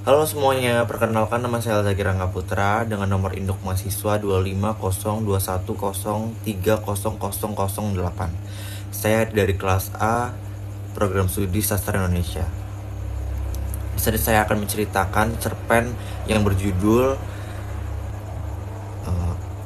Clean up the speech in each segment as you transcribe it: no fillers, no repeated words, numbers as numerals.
Halo semuanya, perkenalkan nama saya Zaki Rangga Putra dengan nomor induk mahasiswa 25021030008. Saya dari kelas A, program studi sastra Indonesia. Di sini saya akan menceritakan cerpen yang berjudul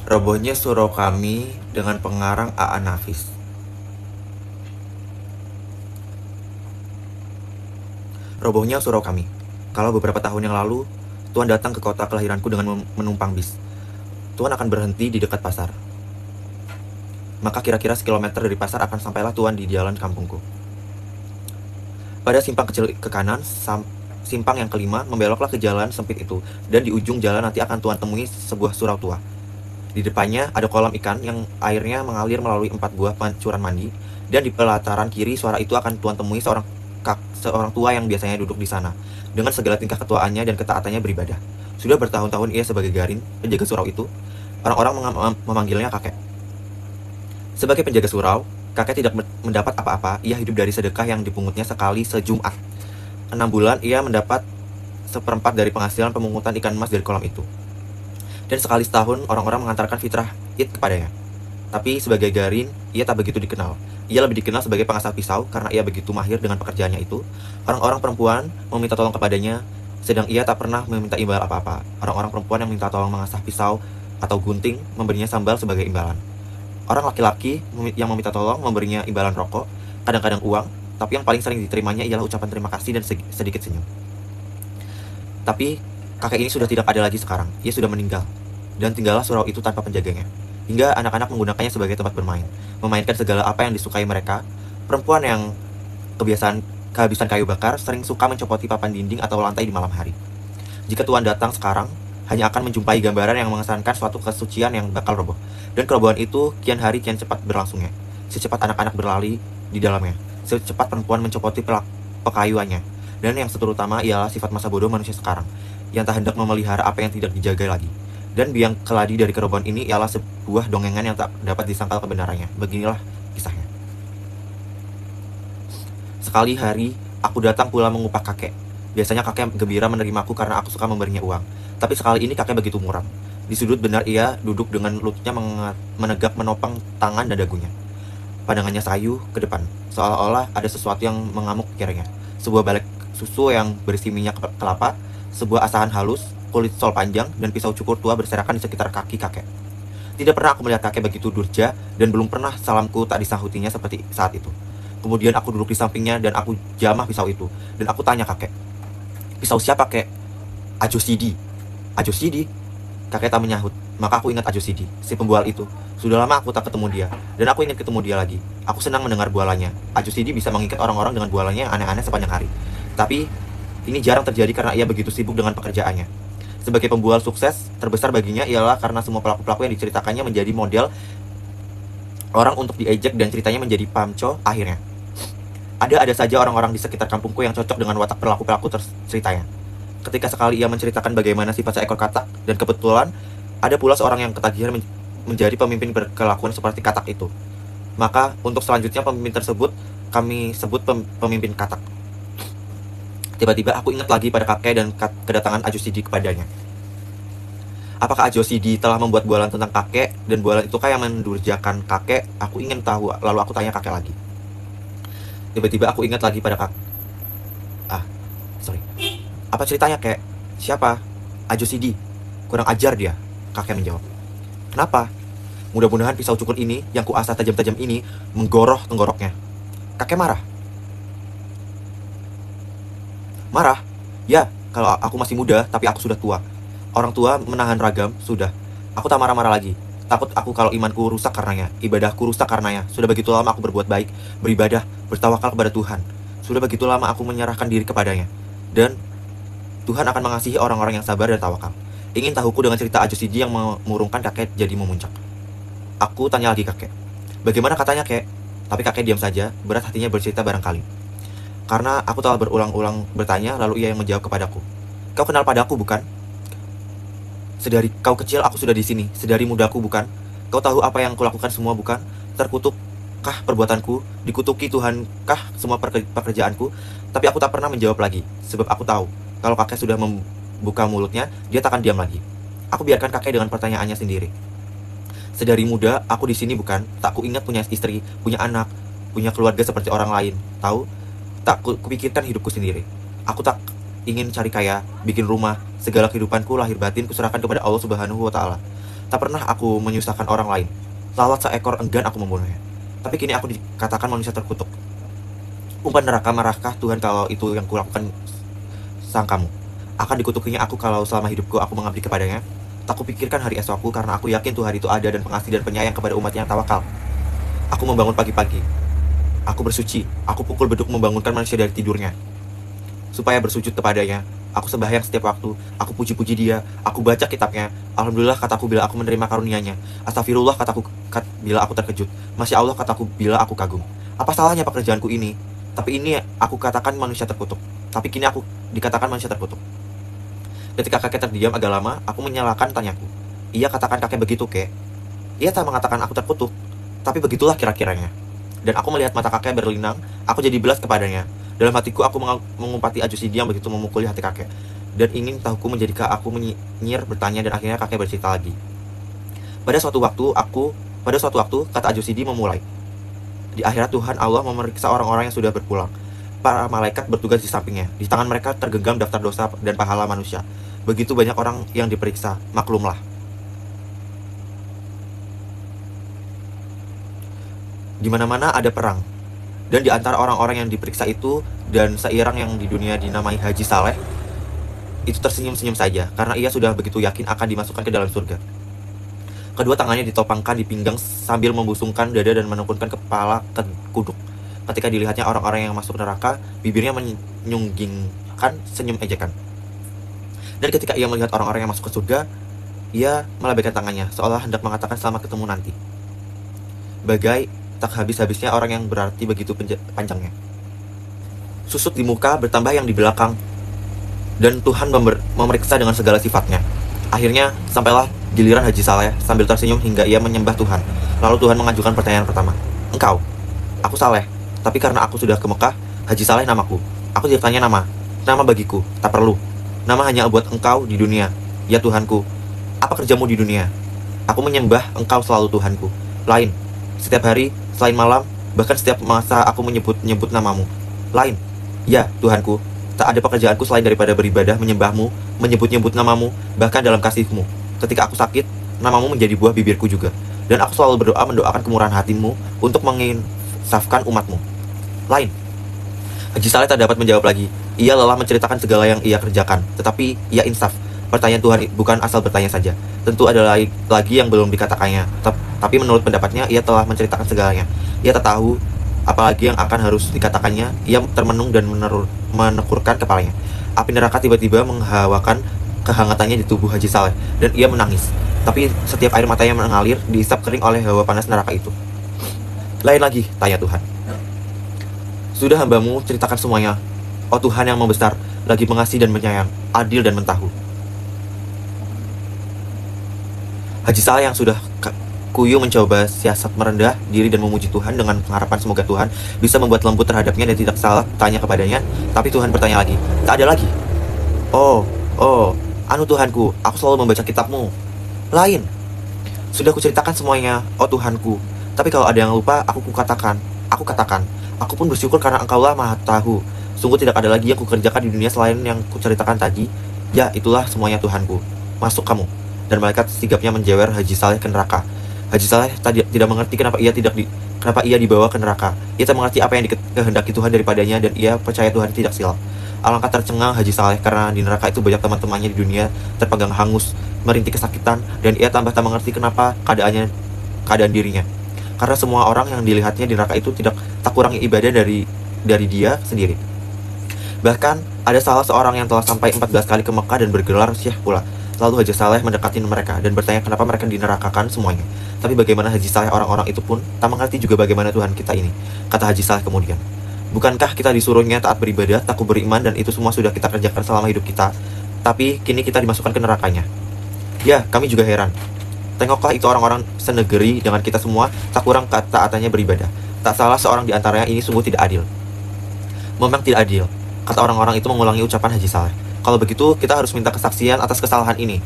Robohnya Surau Kami dengan pengarang A.A. Nafis. Robohnya surau kami. Kalau beberapa tahun yang lalu, Tuan datang ke kota kelahiranku dengan menumpang bis. Tuan akan berhenti di dekat pasar. Maka kira-kira sekilometer dari pasar akan sampailah Tuan di jalan kampungku. Pada simpang kecil ke kanan, simpang yang kelima, membeloklah ke jalan sempit itu, dan di ujung jalan nanti akan Tuan temui sebuah surau tua. Di depannya ada kolam ikan yang airnya mengalir melalui 4 buah pancuran mandi, dan di pelataran kiri suara itu akan Tuan temui seorang tua yang biasanya duduk di sana, dengan segala tingkah ketuaannya dan ketaatannya beribadah. Sudah bertahun-tahun ia sebagai garin, penjaga surau itu. Orang-orang memanggilnya kakek. Sebagai penjaga surau, kakek tidak mendapat apa-apa. Ia hidup dari sedekah yang dipungutnya sekali sejumat. 6 bulan ia mendapat seperempat dari penghasilan pemungutan ikan emas dari kolam itu. Dan sekali setahun orang-orang mengantarkan fitrah id kepadanya. Tapi sebagai garin, ia tak begitu dikenal. Ia lebih dikenal sebagai pengasah pisau karena ia begitu mahir dengan pekerjaannya itu. Orang-orang perempuan meminta tolong kepadanya, sedang ia tak pernah meminta imbal apa-apa. Orang-orang perempuan yang minta tolong mengasah pisau atau gunting memberinya sambal sebagai imbalan. Orang laki-laki yang meminta tolong memberinya imbalan rokok, kadang-kadang uang, tapi yang paling sering diterimanya ialah ucapan terima kasih dan sedikit senyum. Tapi kakek ini sudah tidak ada lagi sekarang. Ia sudah meninggal, dan tinggallah surau itu tanpa penjaganya. Hingga anak-anak menggunakannya sebagai tempat bermain, memainkan segala apa yang disukai mereka. Perempuan yang kehabisan kayu bakar sering suka mencopoti papan dinding atau lantai di malam hari. Jika Tuan datang sekarang, hanya akan menjumpai gambaran yang mengesankan suatu kesucian yang bakal roboh. Dan kerobohan itu kian hari kian cepat berlangsungnya. Secepat anak-anak berlari di dalamnya, secepat perempuan mencopoti pekayuannya. Dan yang terutama ialah sifat masa bodoh manusia sekarang, yang tak hendak memelihara apa yang tidak dijaga lagi. Dan biang keladi dari kerobohan ini ialah sebuah dongengan yang tak dapat disangkal kebenarannya. Beginilah kisahnya. Sekali hari, aku datang pula mengupah kakek. Biasanya kakek gembira menerimaku karena aku suka memberinya uang. Tapi sekali ini kakek begitu muram. Di sudut benar ia duduk dengan lututnya menegak menopang tangan dan dagunya. Pandangannya sayu ke depan, seolah-olah ada sesuatu yang mengamuk pikirannya. Sebuah balek susu yang berisi minyak kelapa, sebuah asahan halus, kulit sol panjang, dan pisau cukur tua berserakan di sekitar kaki kakek. Tidak pernah aku melihat kakek begitu durja, dan belum pernah salamku tak disahutinya seperti saat itu. Kemudian aku duduk di sampingnya dan aku jamah pisau itu. Dan aku tanya kakek, "Pisau siapa, kek?" "Ajo Sidi." "Ajo Sidi?" Kakek tak menyahut. Maka aku ingat Ajo Sidi, si pembual itu. Sudah lama aku tak ketemu dia, dan aku ingin ketemu dia lagi. Aku senang mendengar bualannya. Ajo Sidi bisa mengikat orang-orang dengan bualannya yang aneh-aneh sepanjang hari. Tapi ini jarang terjadi karena ia begitu sibuk dengan pekerjaannya. Sebagai pembual sukses, terbesar baginya ialah karena semua pelaku-pelaku yang diceritakannya menjadi model orang untuk diejek dan ceritanya menjadi pamco akhirnya. Ada saja orang-orang di sekitar kampungku yang cocok dengan watak pelaku-pelaku ceritanya. Ketika sekali ia menceritakan bagaimana sifat seekor katak, dan kebetulan ada pula seorang yang ketagihan menjadi pemimpin berkelakuan seperti katak itu. Maka untuk selanjutnya pemimpin tersebut kami sebut pemimpin katak. Tiba-tiba aku ingat lagi pada kakek dan kedatangan Ajo Sidi kepadanya. Apakah Ajo Sidi telah membuat bualan tentang kakek, dan bualan itukah yang mendurjakan kakek? Aku ingin tahu, lalu aku tanya kakek lagi. Tiba-tiba aku ingat lagi pada "Apa ceritanya, kek?" "Siapa?" "Ajo Sidi. Kurang ajar dia," kakek menjawab. "Kenapa?" "Mudah-mudahan pisau cukur ini yang kuasah tajam-tajam ini menggoroh tenggoroknya." Kakek marah. "Marah? Ya, kalau aku masih muda, tapi aku sudah tua. Orang tua menahan ragam, sudah. Aku tak marah-marah lagi. Takut aku kalau imanku rusak karenanya, ibadahku rusak karenanya. Sudah begitu lama aku berbuat baik, beribadah, bertawakal kepada Tuhan. Sudah begitu lama aku menyerahkan diri kepadanya. Dan Tuhan akan mengasihi orang-orang yang sabar dan tawakal." Ingin tahuku dengan cerita Ajo Sidi yang memurungkan kakek jadi memuncak. Aku tanya lagi kakek, "Bagaimana katanya, kek?" Tapi kakek diam saja, berat hatinya bercerita barangkali. Karena aku telah berulang-ulang bertanya, lalu ia yang menjawab kepadaku, "Kau kenal padaku, bukan? Sedari kau kecil aku sudah di sini, sedari mudaku, bukan? Kau tahu apa yang kulakukan semua, bukan? Terkutukkah perbuatanku? Dikutuki Tuhankah semua pekerjaanku?" Tapi aku tak pernah menjawab lagi, sebab aku tahu Kalau kakek sudah membuka mulutnya, dia tak akan diam lagi. Aku biarkan kakek dengan pertanyaannya sendiri. Sedari muda, aku di sini bukan. Tak ku ingat punya istri, punya anak, punya keluarga seperti orang lain. Tahu? Tak kupikirkan hidupku sendiri. Aku tak ingin cari kaya, bikin rumah. Segala kehidupanku lahir batin kuserahkan kepada Allah Subhanahu wa Ta'ala. Tak pernah aku menyusahkan orang lain. Lalat seekor enggan aku membunuhnya. Tapi kini aku dikatakan manusia terkutuk. Umpan neraka, marahkah Tuhan kalau itu yang kulakukan sang kamu? Akan dikutukinya aku kalau selama hidupku aku mengabdi kepadanya? Tak kupikirkan hari esokku karena aku yakin Tuhan itu ada dan pengasih dan penyayang kepada umat yang tawakal. Aku membangun pagi-pagi. Aku bersuci. Aku pukul beduk membangunkan manusia dari tidurnya. Supaya bersujud kepadanya. Aku sembahyang setiap waktu. Aku puji-puji dia. Aku baca kitabnya. Alhamdulillah kataku bila aku menerima karunia-Nya. Astagfirullah kataku bila aku terkejut. Masya Allah kataku bila aku kagum. Apa salahnya pekerjaanku ini? Tapi ini aku katakan manusia terkutuk. Tapi kini aku dikatakan manusia terkutuk. Ketika kakek terdiam agak lama, aku menyalakan tanyaku. Iya katakan kakek begitu, kek. Ia tak mengatakan aku terkutuk. Tapi begitulah kira-kiranya. Dan aku melihat mata kakek berlinang. Aku jadi belas kepadanya. Dalam hatiku aku mengumpati Ajusidi yang begitu memukuli hati kakek. Dan ingin tahuku menjadikan aku menyinyir bertanya dan akhirnya kakek bercerita lagi. Pada suatu waktu, kata Ajusidi memulai. Di akhirat Tuhan Allah memeriksa orang-orang yang sudah berpulang. Para malaikat bertugas di sampingnya. Di tangan mereka tergenggam daftar dosa dan pahala manusia. Begitu banyak orang yang diperiksa, maklumlah. Di mana-mana ada perang. Dan di antara orang-orang yang diperiksa itu dan seirang yang di dunia dinamai Haji Saleh, itu tersenyum-senyum saja karena ia sudah begitu yakin akan dimasukkan ke dalam surga. Kedua tangannya ditopangkan di pinggang sambil membusungkan dada dan menengkunkan kepala ke kuduk. Ketika dilihatnya orang-orang yang masuk neraka, bibirnya menyunggingkan senyum ejekan. Dan ketika ia melihat orang-orang yang masuk ke surga, ia melambaikan tangannya seolah hendak mengatakan selamat ketemu nanti. Bagai tak habis-habisnya orang yang berarti begitu panjangnya. Susut di muka bertambah yang di belakang. Dan Tuhan memeriksa dengan segala sifatnya. Akhirnya sampailah giliran Haji Saleh sambil tersenyum hingga ia menyembah Tuhan. Lalu Tuhan mengajukan pertanyaan pertama. Engkau? Aku Saleh. Tapi karena aku sudah ke Mekah, Haji Saleh namaku. Aku tidak tanya nama. Nama bagiku, tak perlu. Nama hanya buat engkau di dunia. Ya Tuhanku. Apa kerjamu di dunia? Aku menyembah engkau selalu Tuhanku. Lain. Setiap hari, selain malam, bahkan setiap masa aku menyebut namamu. Lain. Ya Tuhanku. Tak ada pekerjaanku selain daripada beribadah, menyembahmu, menyebut-nyebut namamu, bahkan dalam kasihmu. Ketika aku sakit, namamu menjadi buah bibirku juga. Dan aku selalu berdoa mendoakan kemurahan hatimu untuk menginsafkan umatmu. Lain. Haji Saleh tak dapat menjawab lagi. Ia lelah menceritakan segala yang ia kerjakan. Tetapi ia insaf. Pertanyaan Tuhan bukan asal bertanya saja. Tentu ada lagi yang belum dikatakannya. Tapi menurut pendapatnya, ia telah menceritakan segalanya. Ia tak tahu apalagi yang akan harus dikatakannya. Ia termenung dan menekurkan kepalanya. Api neraka tiba-tiba menghawakan kehangatannya di tubuh Haji Saleh. Dan ia menangis. Tapi setiap air matanya mengalir, diisap kering oleh hawa panas neraka itu. Lain lagi, tanya Tuhan. Sudah hambamu ceritakan semuanya. Oh Tuhan yang membesar, lagi mengasihi dan menyayang, adil dan mentahu. Haji Saleh yang sudah kuyung mencoba siasat merendah diri dan memuji Tuhan dengan pengharapan semoga Tuhan bisa membuat lembut terhadapnya dan tidak salah tanya kepadanya. Tapi Tuhan bertanya lagi. Tak ada lagi. Oh, anu Tuhanku, aku selalu membaca kitabmu. Lain. Sudah kuceritakan semuanya, oh Tuhanku. Tapi kalau ada yang lupa, aku katakan. Aku pun bersyukur karena engkaulah maha tahu. Sungguh tidak ada lagi yang kukerjakan di dunia selain yang kuceritakan tadi. Ya, itulah semuanya Tuhanku. Masuk kamu. Dan malaikat sigapnya menjewer Haji Saleh ke neraka. Haji Saleh tidak mengerti kenapa ia dibawa ke neraka. Ia tak mengerti apa yang dikehendaki Tuhan daripadanya dan ia percaya Tuhan tidak silap. Alangkah tercengang Haji Saleh karena di neraka itu banyak teman-temannya di dunia terpegang hangus, merintih kesakitan, dan ia tambah tak mengerti kenapa keadaan dirinya. Karena semua orang yang dilihatnya di neraka itu tak kurangi ibadah dari dia sendiri. Bahkan ada salah seorang yang telah sampai 14 kali ke Mekah dan bergelar syekh pula. Lalu Haji Saleh mendekati mereka dan bertanya kenapa mereka dinerakakan semuanya. Tapi bagaimana Haji Saleh orang-orang itu pun tak mengerti juga bagaimana Tuhan kita ini. Kata Haji Saleh kemudian. Bukankah kita disuruhnya taat beribadah, takut beriman, dan itu semua sudah kita kerjakan selama hidup kita. Tapi kini kita dimasukkan ke nerakanya. Ya, kami juga heran. Tengoklah itu orang-orang senegeri dengan kita semua tak kurang ketaatannya beribadah. Tak salah seorang di antaranya ini sungguh tidak adil. Memang tidak adil, kata orang-orang itu mengulangi ucapan Haji Saleh. Kalau begitu, kita harus minta kesaksian atas kesalahan ini.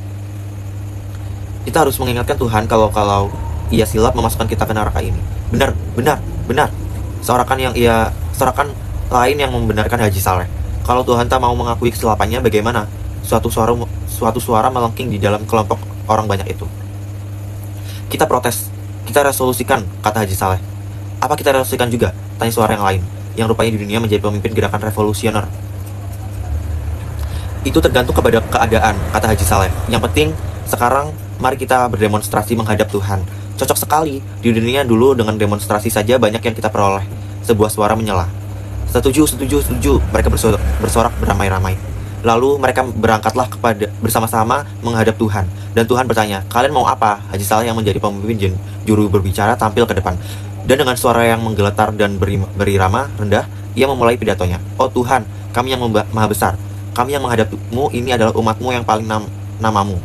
Kita harus mengingatkan Tuhan kalau ia silap memasukkan kita ke neraka ini. Benar. Seorang lain yang membenarkan Haji Saleh. Kalau Tuhan tak mau mengakui kesilapannya, bagaimana? Suatu suara melengking di dalam kelompok orang banyak itu. Kita protes, kita resolusikan, kata Haji Saleh. Apa kita resolusikan juga? Tanya suara yang lain, yang rupanya di dunia menjadi pemimpin gerakan revolusioner. Itu tergantung kepada keadaan, kata Haji Saleh. Yang penting, sekarang mari kita berdemonstrasi menghadap Tuhan. Cocok sekali, di dunia dulu dengan demonstrasi saja banyak yang kita peroleh. Sebuah suara menyela. Setuju, mereka bersorak beramai-ramai. Lalu mereka berangkatlah bersama-sama menghadap Tuhan. Dan Tuhan bertanya, kalian mau apa? Haji Saleh yang menjadi pemimpin juru berbicara tampil ke depan. Dan dengan suara yang menggeletar dan berirama rendah, ia memulai pidatonya. Oh Tuhan, kami yang maha besar. Kami yang menghadapmu ini adalah umatmu yang paling namamu,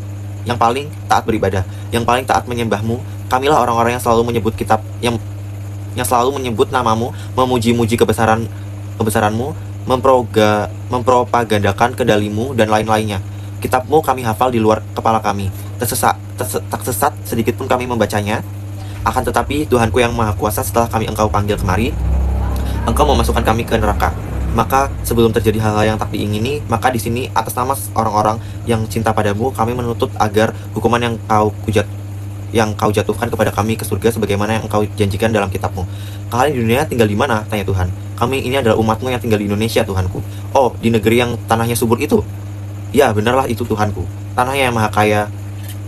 yang paling taat beribadah, yang paling taat menyembahmu. Kamilah orang-orang yang selalu menyebut kitab, yang selalu menyebut namamu, memuji-muji kebesaranmu, mempropagandakan kedalimu dan lain-lainnya. Kitabmu kami hafal di luar kepala kami. Tak sesat sedikit pun kami membacanya. Akan tetapi Tuhanku yang maha kuasa, setelah Engkau panggil kemari, Engkau memasukkan kami ke neraka. Maka sebelum terjadi hal-hal yang tak diingini, maka di sini atas nama orang-orang yang cinta padamu, kami menuntut agar hukuman yang kau jatuhkan kepada kami ke surga sebagaimana yang Engkau janjikan dalam kitabmu. Kalian di dunia tinggal di mana? Tanya Tuhan. Kami ini adalah umatmu yang tinggal di Indonesia, Tuhanku. Oh, di negeri yang tanahnya subur itu? Ya, benarlah itu Tuhanku. Tanahnya yang maha kaya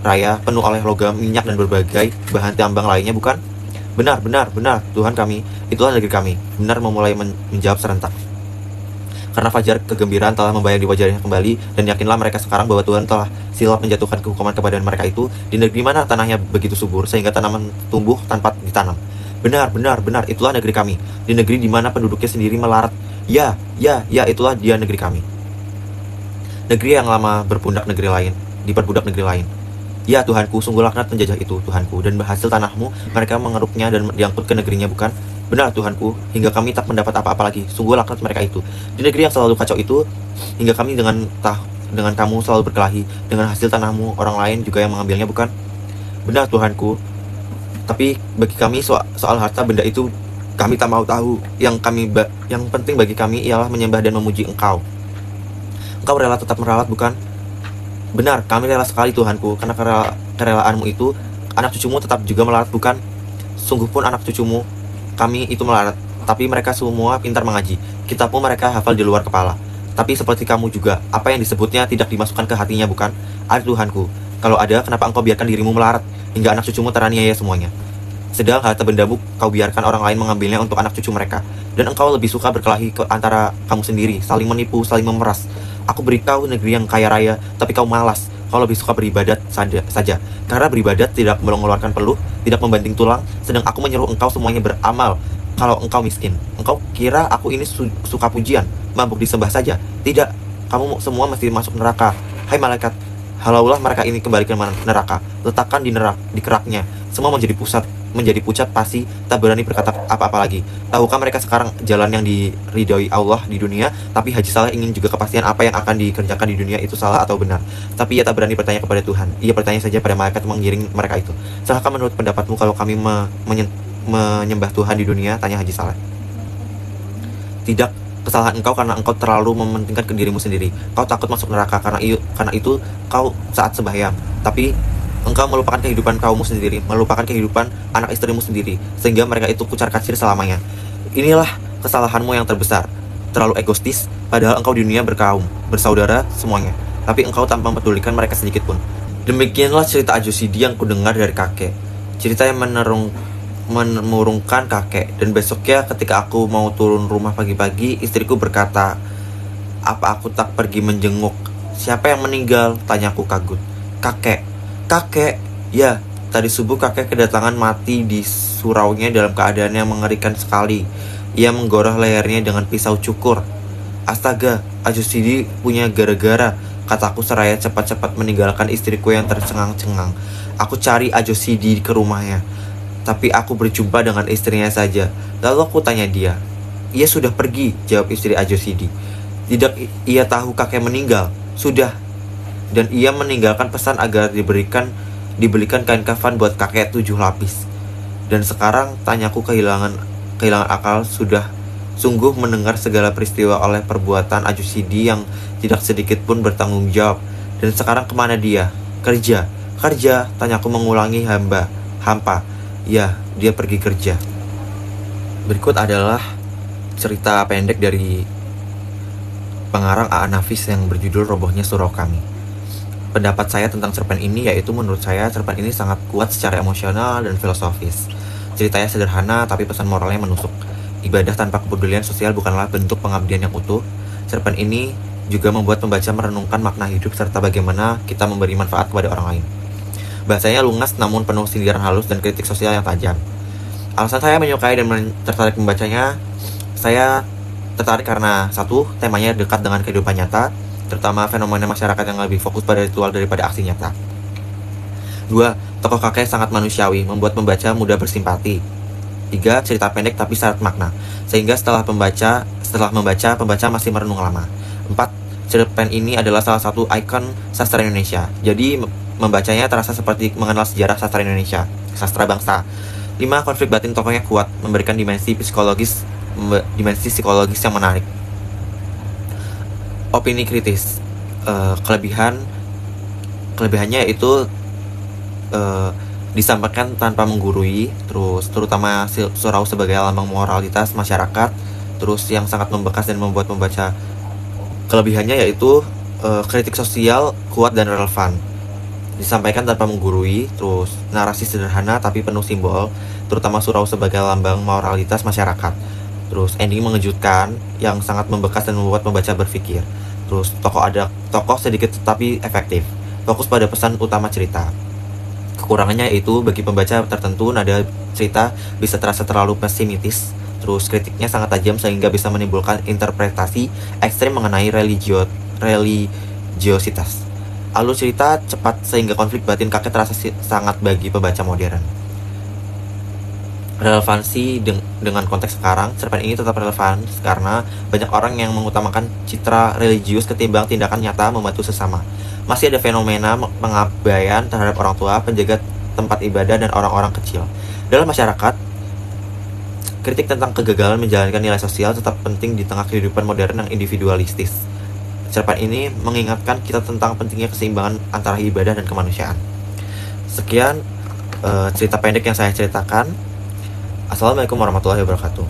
raya, penuh oleh logam, minyak dan berbagai bahan tambang lainnya, bukan? Benar, Tuhan kami. Itulah negeri kami. Benar memulai menjawab serentak. Karena fajar kegembiraan telah membayang di wajahnya kembali, dan yakinlah mereka sekarang bahwa Tuhan telah silap menjatuhkan hukuman kepada mereka itu. Di negeri mana tanahnya begitu subur sehingga tanaman tumbuh tanpa ditanam. Benar, itulah negeri kami. Di negeri di mana penduduknya sendiri melarat. Ya, itulah dia negeri kami. Negeri yang lama diperbudak negeri lain. Ya Tuhanku, sungguh laknat penjajah itu, Tuhanku, dan hasil tanahmu mereka mengeruknya dan diangkut ke negerinya, bukan? Benar Tuhanku, hingga kami tak mendapat apa-apa lagi. Sungguh laknat mereka itu. Di negeri yang selalu kacau itu, hingga kami dengan kamu selalu berkelahi. Dengan hasil tanahmu, orang lain juga yang mengambilnya, bukan? Benar Tuhanku. Tapi bagi kami soal harta benda itu kami tak mau tahu. Yang penting bagi kami ialah menyembah dan memuji Engkau. Engkau rela tetap merawat, bukan? Benar, kami rela sekali Tuhanku. Karena kerelaanmu itu, anak cucumu tetap juga melarat, bukan? Sungguh pun anak cucumu kami itu melarat, tapi mereka semua pintar mengaji. Kitabmu mereka hafal di luar kepala. Tapi seperti kamu juga, apa yang disebutnya tidak dimasukkan ke hatinya, bukan? Ada Tuhanku. Kalau ada, kenapa Engkau biarkan dirimu melarat hingga anak cucumu teraniaya semuanya? Sedang harta bendamu kau biarkan orang lain mengambilnya untuk anak cucu mereka. Dan Engkau lebih suka berkelahi antara kamu sendiri, saling menipu, saling memeras. Aku beri kau negeri yang kaya raya, tapi kau malas. Kau lebih suka beribadat saja. Karena beribadat tidak mengeluarkan peluh, tidak membanting tulang. Sedang aku menyuruh engkau semuanya beramal. Kalau engkau miskin, engkau kira aku ini suka pujian, mabuk disembah saja? Tidak, kamu semua mesti masuk neraka. Hai malaikat, halaulah mereka ini kembali ke neraka. Letakkan di keraknya. Semua menjadi pucat pasi, tak berani berkata apa-apa lagi. Tahukah mereka sekarang jalan yang diridhoi Allah di dunia? Tapi Haji Saleh ingin juga kepastian apa yang akan dikerjakan di dunia itu salah atau benar. Tapi ia tak berani bertanya kepada Tuhan. Ia bertanya saja pada malaikat mengiring mereka itu. Salahkah menurut pendapatmu kalau kami menyembah Tuhan di dunia? Tanya Haji Saleh. Tidak, kesalahan engkau karena engkau terlalu mementingkan ke dirimu sendiri. Kau takut masuk neraka karena itu kau saat sembahyang. Tapi engkau melupakan kehidupan kaummu sendiri, melupakan kehidupan anak istrimu sendiri, sehingga mereka itu kucar-kacir selamanya. Inilah kesalahanmu yang terbesar. Terlalu egoistis, padahal engkau di dunia berkaum, bersaudara semuanya. Tapi engkau tanpa mempedulikan mereka sedikit pun. Demikianlah cerita Ajosidi yang kudengar dari kakek. Cerita yang menurunkan kakek. Dan besoknya ketika aku mau turun rumah pagi-pagi, istriku berkata, apa aku tak pergi menjenguk? Siapa yang meninggal? Tanyaku kagut. Kakek, ya, tadi subuh kakek kedatangan mati di suraunya dalam keadaan yang mengerikan sekali. Ia menggorah lehernya dengan pisau cukur. Astaga, Ajosidi punya gara-gara, kataku seraya cepat-cepat meninggalkan istriku yang tercengang-cengang. Aku cari Ajosidi ke rumahnya, tapi aku berjumpa dengan istrinya saja. Lalu aku tanya dia sudah pergi, jawab istri Ajosidi. Tidak ia tahu kakek meninggal? Sudah. Dan ia meninggalkan pesan agar dibelikan kain kafan buat kakek 7 lapis. Dan sekarang tanyaku kehilangan akal. Sudah sungguh mendengar segala peristiwa oleh perbuatan Ajusidi yang tidak sedikit pun bertanggung jawab. Dan sekarang kemana dia? Kerja, tanyaku mengulangi hampa. Ya, dia pergi kerja. Berikut adalah cerita pendek dari pengarang A.A. Nafis yang berjudul Robohnya Surau Kami. Pendapat saya tentang cerpen ini yaitu menurut saya cerpen ini sangat kuat secara emosional dan filosofis. Ceritanya sederhana tapi pesan moralnya menusuk. Ibadah tanpa kepedulian sosial bukanlah bentuk pengabdian yang utuh. Cerpen ini juga membuat pembaca merenungkan makna hidup serta bagaimana kita memberi manfaat kepada orang lain. Bahasanya lugas namun penuh sindiran halus dan kritik sosial yang tajam. Alasan saya menyukai dan tertarik membacanya, saya tertarik karena satu, temanya dekat dengan kehidupan nyata, terutama fenomena masyarakat yang lebih fokus pada ritual daripada aksi nyata. Dua, tokoh kakek sangat manusiawi, membuat pembaca mudah bersimpati. Tiga, cerita pendek tapi syarat makna, sehingga setelah membaca, pembaca masih merenung lama. Empat, cerpen ini adalah salah satu ikon sastra Indonesia, jadi membacanya terasa seperti mengenal sejarah sastra Indonesia, sastra bangsa. 5. Konflik batin tokohnya kuat, memberikan dimensi psikologis yang menarik. Opini kritis, kelebihannya yaitu disampaikan tanpa menggurui, terutama surau sebagai lambang moralitas masyarakat, yang sangat membekas dan membuat membaca. Kelebihannya yaitu kritik sosial kuat dan relevan, disampaikan tanpa menggurui, narasi sederhana tapi penuh simbol, terutama surau sebagai lambang moralitas masyarakat. Ending mengejutkan yang sangat membekas dan membuat pembaca berpikir. Tokoh sedikit tetapi efektif, fokus pada pesan utama cerita. Kekurangannya yaitu bagi pembaca tertentu nada cerita bisa terasa terlalu pesimistis. Kritiknya sangat tajam sehingga bisa menimbulkan interpretasi ekstrem mengenai religiositas. Alur cerita cepat sehingga konflik batin kakek terasa sangat bagi pembaca modern. Relevansi dengan konteks sekarang, cerpen ini tetap relevan karena banyak orang yang mengutamakan citra religius ketimbang tindakan nyata membantu sesama. Masih ada fenomena pengabaian terhadap orang tua, penjaga tempat ibadah, dan orang-orang kecil. Dalam masyarakat, kritik tentang kegagalan menjalankan nilai sosial tetap penting di tengah kehidupan modern yang individualistis. Cerpen ini mengingatkan kita tentang pentingnya keseimbangan antara ibadah dan kemanusiaan. Sekian cerita pendek yang saya ceritakan. Assalamualaikum warahmatullahi wabarakatuh.